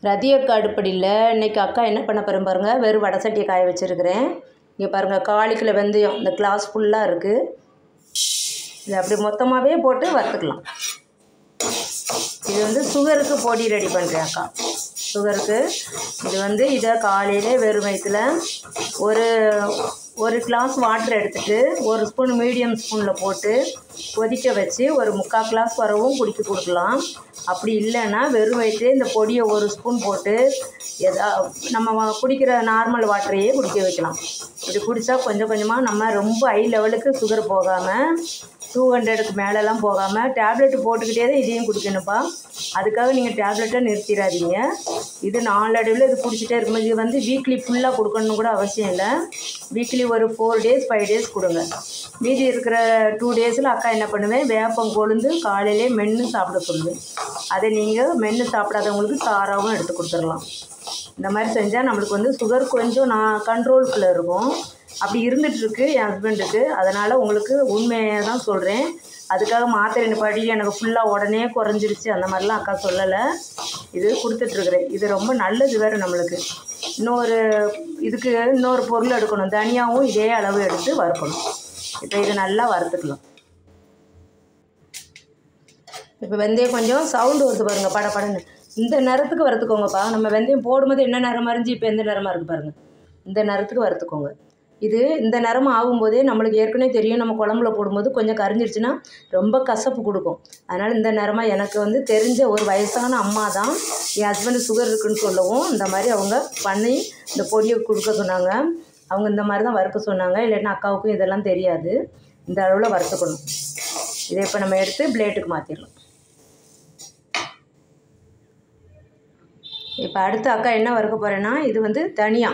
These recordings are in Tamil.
ரதியக்கா அடுப்படியில் இன்றைக்கி அக்கா என்ன பண்ண போகிறேன் பாருங்கள். வெறும் வடை சட்டியை காய வச்சுருக்கிறேன். இங்கே பாருங்கள், 1/4 கிலோ வெந்தயம் இந்த கிளாஸ் ஃபுல்லாக இருக்குது. இது அப்படி மொத்தமாகவே போட்டு வறுத்துக்கலாம். இது வந்து சுகருக்கு பொடி ரெடி பண்ணுறேன் அக்கா. சுகருக்கு இது இதை காலையிலே வெறும் வயிற்றுல ஒரு கிளாஸ் வாட்டர் எடுத்துகிட்டு 1 ஸ்பூன் மீடியம் ஸ்பூனில் போட்டு கொதிக்க வச்சு ஒரு 3/4 கிளாஸ் வரவும் கொடுக்கலாம். அப்படி இல்லைன்னா வெறும் வயிற்றுல இந்த பொடியை 1 ஸ்பூன் போட்டு நம்ம குடிக்கிற நார்மல் வாட்டரையே குடிக்க வைக்கலாம். இப்படி குடித்தா கொஞ்சம் கொஞ்சமாக நம்ம ரொம்ப ஹை லெவலுக்கு சுகர் போகாமல் 200க்கு மேலெலாம் போகாமல் டேப்லெட்டு போட்டுக்கிட்டே தான் இதையும் குடிக்கணும்ப்பா. அதுக்காக நீங்கள் டேப்லெட்டை நிறுத்திடாதீங்க. இது நாளடைவில் இது குடிச்சிட்டே இருக்கும்போது இது வீக்லி ஃபுல்லாக கொடுக்கணுன்னு கூட அவசியம் இல்லை. வீக்லி ஒரு 4 டேஸ் 5 டேஸ் கொடுங்க. மீதி இருக்கிற 2 டேஸில் அக்கா என்ன பண்ணுவேன், வேப்பம் கொழுந்து காலையிலே மென்று சாப்பிட சொல்லுவேன். அதை நீங்கள் மென்று சாப்பிடாதவங்களுக்கு சாராகவும் எடுத்து கொடுத்துடலாம். இந்த மாதிரி செஞ்சால் நம்மளுக்கு சுகர் கொஞ்சம் கண்ட்ரோலுக்குள்ளே இருக்கும். அப்படி இருந்துகிட்ருக்கு என் ஹஸ்பண்டுக்கு. அதனால் உங்களுக்கு உண்மையாக தான் சொல்கிறேன். அதுக்காக மாத்திரை நிப்பாட்டி எனக்கு ஃபுல்லாக உடனே குறைஞ்சிருச்சு அந்த மாதிரிலாம் அக்கா சொல்லலை. இது கொடுத்துட்ருக்குறேன். இது ரொம்ப நல்லது வேறு நம்மளுக்கு. இன்னொரு பொருள் எடுக்கணும். தனியாகவும் இதே அளவு எடுத்து வறுக்கணும். இப்போ இது நல்லா வறுத்துக்கலாம். இப்போ வெந்தயம் கொஞ்சம் சவுண்டு வருது பாருங்கள், படன்னு. இந்த நேரத்துக்கு வறுத்துக்கோங்கப்பா. நம்ம வெந்தயம் போடும்போது என்ன நிறமாக இருந்துச்சு, இப்போ எந்த நிறமாக இருக்குது பாருங்கள். இந்த நேரத்துக்கு வறுத்துக்கோங்க. இது இந்த நிறமாக ஆகும்போதே நம்மளுக்கு ஏற்கனவே தெரியும், நம்ம குழம்புல போடும்போது கொஞ்சம் கரிஞ்சிருச்சுன்னா ரொம்ப கசப்பு கொடுக்கும். அதனால் இந்த நிறமாக எனக்கு தெரிஞ்ச ஒரு வயசான அம்மா தான் என் ஹஸ்பண்டு சுகர் இருக்குதுன்னு சொல்லவும் இந்த மாதிரி அவங்க பண்ணி இந்த பொடியை கொடுக்க சொன்னாங்க. அவங்க இந்த மாதிரி தான் வறுக்க சொன்னாங்க. இல்லைன்னா அக்காவுக்கும் இதெல்லாம் தெரியாது. இந்த அளவில் வறுத்துக்கணும். இதை இப்போ நம்ம எடுத்து பிளேட்டுக்கு மாற்றிடலாம். இப்போ அடுத்து அக்கா என்ன வறுக்க போகிறேன்னா, இது தனியா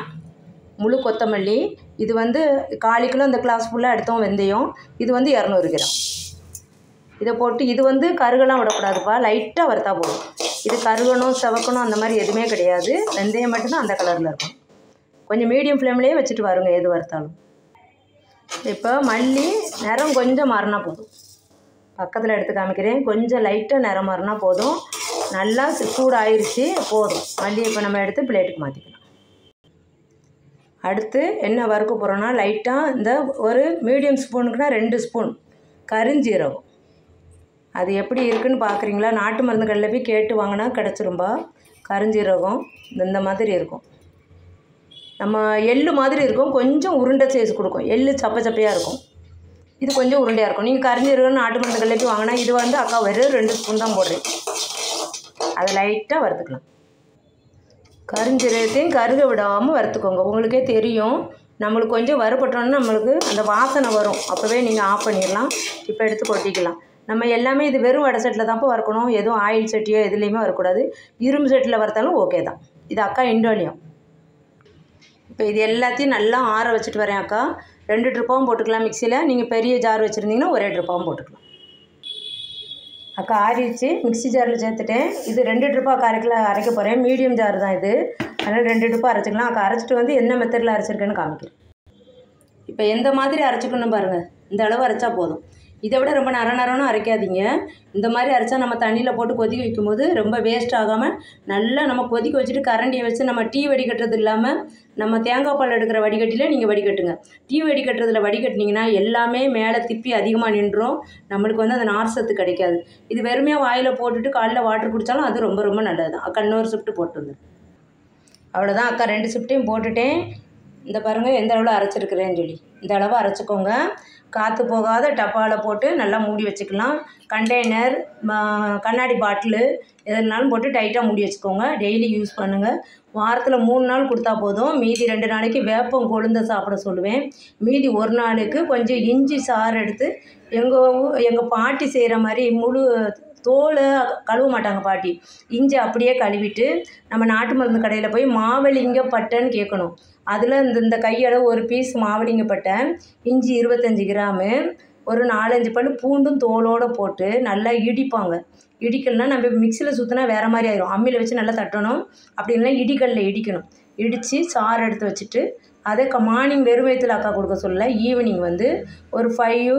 முழு கொத்தமல்லி. இது 1/4 கிலோ இந்த கிளாஸ் ஃபுல்லாக எடுத்தோம் வெந்தயம். இது 200 கிராம். இதை போட்டு இது கருகெல்லாம் விடக்கூடாதுப்பா, லைட்டாக வறுத்தா போதும். இது கருகணும் செவக்கணும் அந்த மாதிரி எதுவுமே கிடையாது. வெந்தயம் மட்டும்தான் அந்த கலரில் இருக்கும். கொஞ்சம் மீடியம் ஃப்ளேம்லேயே வச்சுட்டு வருங்க எது வறுத்தாலும். இப்போ மல்லி நிறம் கொஞ்சம் மாறினா போதும். பக்கத்தில் எடுத்து காமிக்கிறேன். கொஞ்சம் லைட்டாக நிறம் மாறினா போதும். நல்லா சூடாயிருச்சு, போதும். மல்லி இப்போ நம்ம எடுத்து பிளேட்டுக்கு மாற்றிக்கலாம். அடுத்து என்ன வறுக்க போகிறோன்னா, லைட்டாக இந்த ஒரு மீடியம் ஸ்பூனுக்குனா 2 ஸ்பூன் கருஞ்சீரகம். அது எப்படி இருக்குதுன்னு பார்க்குறீங்களா? நாட்டு மருந்து கடையில் போய் கேட்டு வாங்கினா கிடச்சிரும்பா. கருஞ்சீரகம் இந்த மாதிரி இருக்கும். நம்ம எள்ளு மாதிரி இருக்கும், கொஞ்சம் உருண்டை சைஸ் கொடுக்கும். எள்ளு சப்பையாக இருக்கும், இது கொஞ்சம் உருண்டையாக இருக்கும். நீங்கள் கருஞ்சீரகம் நாட்டு மருந்து கடையில் போய் வாங்கினா இது அக்கா வெறும் 2 ஸ்பூன் தான் போடுறேன். அதை லைட்டாக வறுத்துக்கலாம். கருஞ்சீரகத்தையும் கருக விடாமல் வறுத்துக்கோங்க. உங்களுக்கே தெரியும், நம்மளுக்கு கொஞ்சம் வறுபட்டோன்னா நம்மளுக்கு அந்த வாசனை வரும். அப்போவே நீங்கள் ஆஃப் பண்ணிடலாம். இப்போ எடுத்து கொட்டிக்கலாம். நம்ம எல்லாமே இது வெறும் வடை சட்டியில் தான்ப்போ வறுக்கணும். எதுவும் ஆயில் சட்டியோ எதுலேயுமே வரக்கூடாது. இரும்பு சட்டியில் வறுத்தாலும் ஓகே தான். இது அக்கா இண்டோலியம். இப்போ இது எல்லாத்தையும் நல்லா ஆற வச்சுட்டு வரேன் அக்கா. 2 ட்ரிப்பாகவும் போட்டுக்கலாம் மிக்சியில். நீங்கள் பெரிய ஜார் வச்சுருந்தீங்கன்னா ஒரே ட்ரிப்பாகவும் போட்டுக்கலாம். அக்கா ஆறிடுச்சு, மிக்ஸி ஜாரில் சேர்த்துட்டேன். இது 2 ட்ரிப்பாக அரைக்க போகிறேன். மீடியம் ஜார் தான் இது, அதனால் 2 ட்ரிப்பாக அரைச்சிக்கலாம். அக்கா அரைச்சிட்டு என்ன மெத்தடில் அரைச்சிருக்கேன்னு காமிக்கிறேன். இப்போ எந்த மாதிரி அரைச்சிக்கணும் பாருங்கள். இந்த அளவு அரைச்சா போதும். இதை விட ரொம்ப நரன்னு அரைக்காதீங்க. இந்த மாதிரி அரைச்சா நம்ம தண்ணியில் போட்டு கொதிக்க வைக்கும்போது ரொம்ப வேஸ்ட் ஆகாமல் நல்லா நம்ம கொதிக்க வச்சுட்டு கரண்டியை வச்சு நம்ம டீ வடிகட்டுறது இல்லாமல் நம்ம தேங்காய் பால் எடுக்கிற வடிகட்டியில் நீங்கள் வடிகட்டுங்க. டீ வடிகட்டுறதுல வடிகட்டினீங்கன்னா எல்லாமே மேலே திப்பி அதிகமாக நின்றும். நம்மளுக்கு அந்த நார் சத்து கிடைக்காது. இது வெறுமையாக வாயில் போட்டுட்டு காலையில் வாட்டர் குடித்தாலும் அது ரொம்ப ரொம்ப நல்லது தான். அக்கா இன்னொரு ஷிஃப்ட்டு போட்டு வந்து அவ்வளோதான் அக்கா. 2 ஷிஃப்ட்டையும் போட்டுட்டேன். இந்த பாருங்கள் எந்த அளவில் அரைச்சிருக்கிறேன்னு சொல்லி. இந்த அளவு அரைச்சிக்கோங்க. காற்று போகாத டப்பாவில் போட்டு நல்லா மூடி வச்சுக்கலாம். கண்டெய்னர், கண்ணாடி பாட்டிலு எதுனாலும் போட்டு டைட்டாக மூடி வச்சுக்கோங்க. டெய்லி யூஸ் பண்ணுங்கள். வாரத்தில் 3 நாள் கொடுத்தா போதும். மீதி 2 நாளைக்கு வேப்பம் கொழுந்த சாப்பிட சொல்லுவேன். மீதி 1 நாளுக்கு கொஞ்சம் இஞ்சி சாறு எடுத்து எங்கள் பாட்டி செய்கிற மாதிரி முழு தோலை கழுவ மாட்டாங்க பாட்டி. இஞ்சி அப்படியே கழுவிட்டு நம்ம நாட்டு மருந்து கடையில் போய் மாவலிங்க பட்டைன்னு கேட்கணும். அதில் இந்த கையளவு ஒரு பீஸ் மாவலிங்க பட்டை, இஞ்சி 25 கிராமு, ஒரு 4-5 பல் பூண்டும் தோலோடு போட்டு நல்லா இடிப்பாங்க. இடிக்கலனா நம்ம மிக்சியில் சுற்றினா வேறு மாதிரி ஆயிரும். அம்மியில் வச்சு நல்லா தட்டணும். அப்படி இல்லைனா இடிக்கல்ல இடிக்கணும். இடித்து சாறு எடுத்து வச்சுட்டு அதே மார்னிங் வெறும் வயித்துல அக்கா கொடுக்க சொல்ல ஈவினிங் வந்து ஒரு 5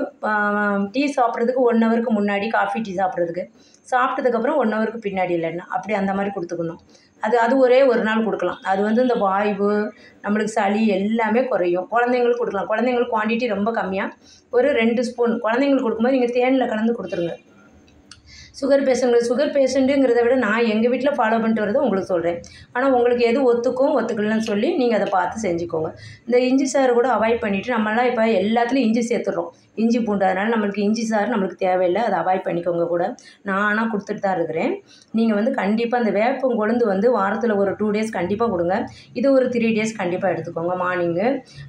டீ சாப்பிட்றதுக்கு 1 ஹவருக்கு முன்னாடி காஃபி டீ சாப்பிட்றதுக்கு சாப்பிட்டதுக்கப்புறம் 1 ஹவருக்கு பின்னாடி இல்லைன்னா அப்படி அந்த மாதிரி கொடுத்துக்கணும். அது ஒரே ஒரு நாள் கொடுக்கலாம். அது வந்து இந்த வாய்வு நம்மளுக்கு சளி எல்லாமே குறையும். குழந்தைங்களுக்கு கொடுக்கலாம். குழந்தைங்களுக்கு குவான்டிட்டி ரொம்ப கம்மியாக ஒரு 2 ஸ்பூன் குழந்தைங்களுக்கு கொடுக்கும்போது நீங்கள் தேனில் கலந்து கொடுத்துருங்க. சுகர் பேஷண்ட்டுங்கிறத விட நான் எங்கள் வீட்டில் ஃபாலோ பண்ணிட்டு வரதை உங்களுக்கு சொல்கிறேன். ஆனால் உங்களுக்கு எது ஒத்துக்கலன்னு சொல்லி நீங்கள் அதை பார்த்து செஞ்சுக்கோங்க. இந்த இஞ்சி சாறு கூட அவாய்ட் பண்ணிவிட்டு நம்மளாம் இப்போ எல்லாத்துலேயும் இஞ்சி சேர்த்துடுறோம். இஞ்சி பூண்டு அதனால் நம்மளுக்கு இஞ்சி சாறு நம்மளுக்கு தேவையில்லை. அதை அவாய்ட் பண்ணிக்கோங்க கூட. நான் ஆனால் கொடுத்துட்டு தான் இருக்கிறேன். நீங்கள் வந்து கண்டிப்பாக அந்த வேப்பம் கொழுந்து வந்து வாரத்தில் ஒரு 2 டேஸ் கண்டிப்பாக கொடுங்க. இது ஒரு 3 டேஸ் கண்டிப்பாக எடுத்துக்கோங்க மார்னிங்கு.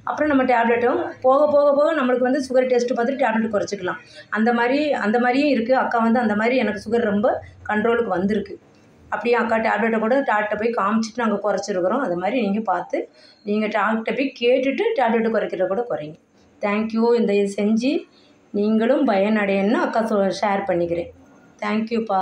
அப்புறம் நம்ம டேப்லெட்டும் போக நம்மளுக்கு வந்து சுகர் டெஸ்ட்டு பார்த்துட்டு டேப்லெட் குறைச்சிக்கலாம். அந்த மாதிரியும் இருக்குது. அக்கா வந்து அந்த மாதிரி எனக்கு சுகர் ரொம்ப கண்ட்ரோலுக்கு வந்திருக்கு. அப்படியே அக்கா டேப்லெட்டை கூட டாக்டர்கிட்ட போய் காமிச்சிட்டு நாங்கள் குறைச்சிருக்கிறோம். அது மாதிரி நீங்கள் பார்த்து நீங்கள் டாக்டர்கிட்ட போய் கேட்டுட்டு டேப்லெட்டு குறைக்கிறத கூட குறைங்க. தேங்க்யூ. இந்த இது செஞ்சு நீங்களும் பயனடையணும்னு அக்கா ஷேர் பண்ணிக்கிறேன். தேங்க்யூப்பா.